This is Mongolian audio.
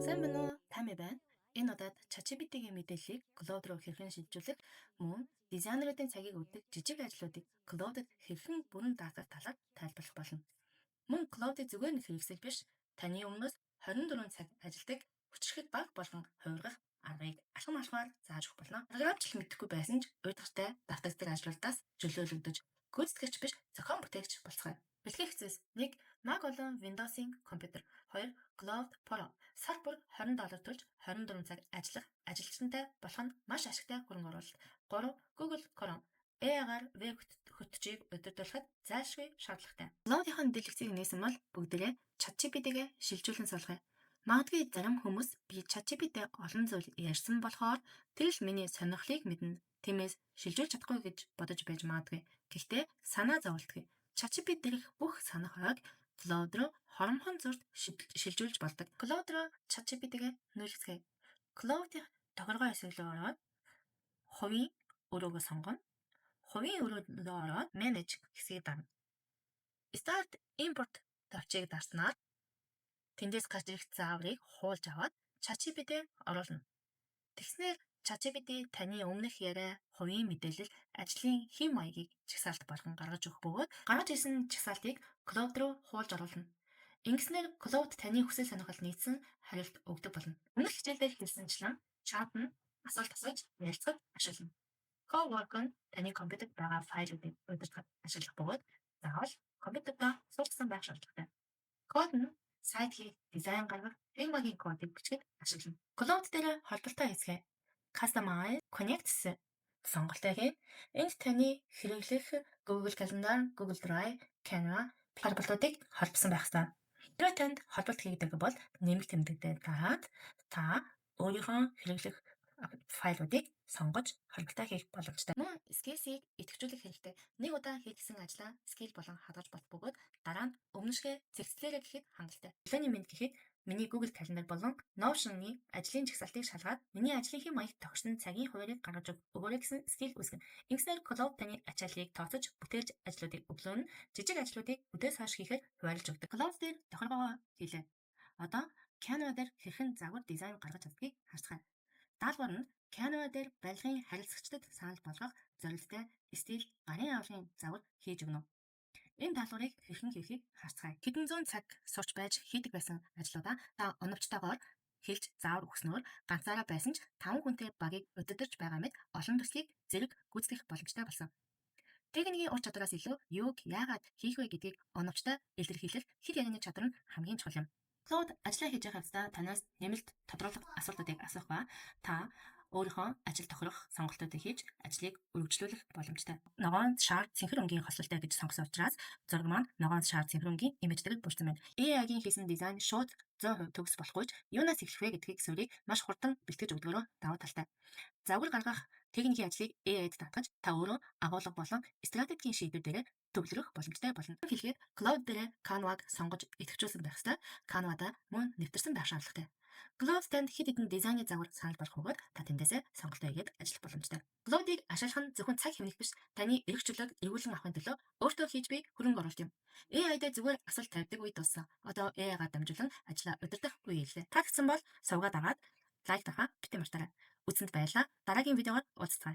Сайн байна уу? Тами байна. Энэ удаад ChatGPT-ийн мэдээллийг Claude руу хэрхэн шилжүүлэх, мөн дизайнеруудын цагийг өгдөг жижиг ажлуудыг Claude-д хэрхэн бүрэн даатгах талаар тайлбарлах болно. Мөн Claude-ийг зүгээр нэг хэрэгсэл биш, таны өмнөөс 24 цаг ажилдаг хүчирхэг баг болгон хувиргах аргыг алхам алхмаар зааж өгөх болно. Програмчлал мэдэхгүй байсан ч уйдгартай давтагддаг ажлуудаас чөлөөлөгдөж, гүйцэтгэгч биш зохион бүтээгч болцгоо. Бэлтгэх хэсэс 1. Mac болон Windows-ийн компьютер. 2. Cloud Pro. Сар бүр $20 төлж 24 цаг ажиллах ажилчнтай болох нь маш ашигтай хөрөнгө оруулалт. 3. Google Chrome. AI-гаар веб хөтжийг удирдуулахад зайлшгүй шаардлагатай. Cloud-ийн дэлгэцийг нээсэн бол бүгдээрээ ChatGPT-гээ шилжүүлэн суулгая. Магадгүй зарим хүмүүс би ChatGPT олон зүйл ярьсан болохоор тэр л миний сонирхлыг мэднэ. Тиймээс шилжүүлж чадахгүй гэж бодож байж магадгүй. Гэхдээ санаа зовлтгий. ChatGPT дээрх бүх санахыг Claude руу хоромхон зурд шилжүүлж болдог. Claude руу ChatGPT-гээ нүүлгцгээе. Claude-ийн тохиргоо хэсэг рүү ороод хувийн өрөөгөө сонгоно. Хувийн өрөөндөө ороод Manage хэсгийг дарна. Start Import товчийг дарснаар тэндээс гарч ирэх зааврыг хуулж аваад ChatGPT оруулна. Тэгснээр ChatGPT таны өмнөх яриа, хувийн мэдээлэл, ажлын хэм маягийг чагсаалт болгон гаргаж өгөх бөгөөд гаргаж ирсэн чагсаалтыг Claude руу хуулж оруулна. Ингэснээр Claude таны хүсэл сонирхол нийцсэн хариулт өгдөг болно. Өмнөх хичээлдээ хэлсэнчлэн чат нь асуулт асууж ярилцахад ашиглана. Cowork нь таны компьютерт байгаа файлуудыг удирдахад ашиглах бөгөөд заавал компьютердөө суулгасан байх шаардлагатай. Код нь сайт хийх, дизайн гаргах, Figma-гийн кодыг бичгэд ашиглана. Claude дээр холболтой хэсгээ Customize Connects сонголтоо хийн. Энд таны хэрэглэх Google Calendar, Google Drive, Canva холболтуудыг холбосон байх ёстой. Хэрвээ танд холболт хийгдэг бол нэмэлт тэмдэгтээ дараад та өөрийнхөө хэрэглэх файлуудыг сонгож холболтоо хийх боломжтой. Мөн скиллсийг идэвхжүүлэх хэрэгтэй. Нэг удаа хийгдсэн ажлаа скилл болон хадгалж болох бөгөөд дараа нь өмнөшгөө зэрэгцлээрэй гэхэд хангалттай. Төлөөний мэд гэхэд миний Google Calendar болон Notion-ы ажлын жагсаалтыг шалгаад миний ажлын хэм маягт тогтсон цагийн хуваарийг гаргаж өгөөрэй гэсэн скилл үүсгэнэ. Ингэснээр Claude таны ачааллыг тооцож бүтээлч ажлуудыг өглөөнө, жижиг ажлуудыг өдөөс хойш хийхэд хуваарлаж өгдөг. Claude дээр тохиргоо хийлээ. Одоо Canva дээр хэрхэн загвар дизайн гаргаж чаддгийг харцгаая. Даалгавар нь Canva дээр барилгын харилцагчдад санал болгох зорилттой стил гарын авралын загвар хийж өгнө. Энэ даалгаврыг хэрхэн хийхийг харцгаая. Хэдэн зуун цаг сууч байж хийдэг байсан ажлуудаа та оновчтойгоор хэлж заавар өгснөөр ганцаараа байсан ч 5 хүнтэй багийг удирдах байгаа мэт олон төслийг зэрэг гүйцэтгэх боломжтой болсон. Техникийн ур чадвараас илүү юуг яагаад хийх вэ гэдгийг оновчтой илэрхийлэх хэр ягны чадвар нь хамгийн чухал юм. Claude ажиллаа хийж байгаа хэвцээ танаас нэмэлт тодруулах асуултуудыг асуух ба та өөрийнхөө ажил тохирох сонголтуудыг хийж ажлыг үргэлжлүүлэх боломжтой. Ногоон шар цэнхэр өнгийн хослолтой гэж сонгосон учраас зураг маань ногоон шар цэнхэр өнгийн имижлэгийг бүрдсэн байна. AI-гийн хийсэн дизайн шууд 100% төгс болохгүйч юунаас эхлэх вэ гэдгийг сүрийг маш хурдан бэлтгэж өгдөгөөрөө давуу талтай. Загвар гаргах техникийн ажлыг AI-д татгаж та өөрөө агуулга болон стратегийн шийдвэр дээр төвлөрөх боломжтой болно. Хэлгээд Claude дээр Canva-г сонгож идэвхжүүлсэн байх ёстой. Canva-да мөн нэвтэрсэн байх шаардлагатай. Claude танд хэд хэдэн дизайны загвар санал болгох бөгөөд та тэндээсээ сонголтоо хийгээд ажиллах боломжтой. Claude-ийг ашиглах нь зөвхөн цаг хэмнэх биш, таны эрх чөлөөг эргүүлэн авахын төлөө өөртөө хийж буй хөрөнгө оруулалт юм. AI-д зүгээр асуулт тавьдаг үе дууссан. Одоо AI-гаар дамжуулан ажлаа удирдах үе ирлээ. Таагдсан бол сувгаад агаад лайк дарахаа битэн мартаарай. Үзсэнд баярлалаа. Дараагийн видеогоор уулзцгаая.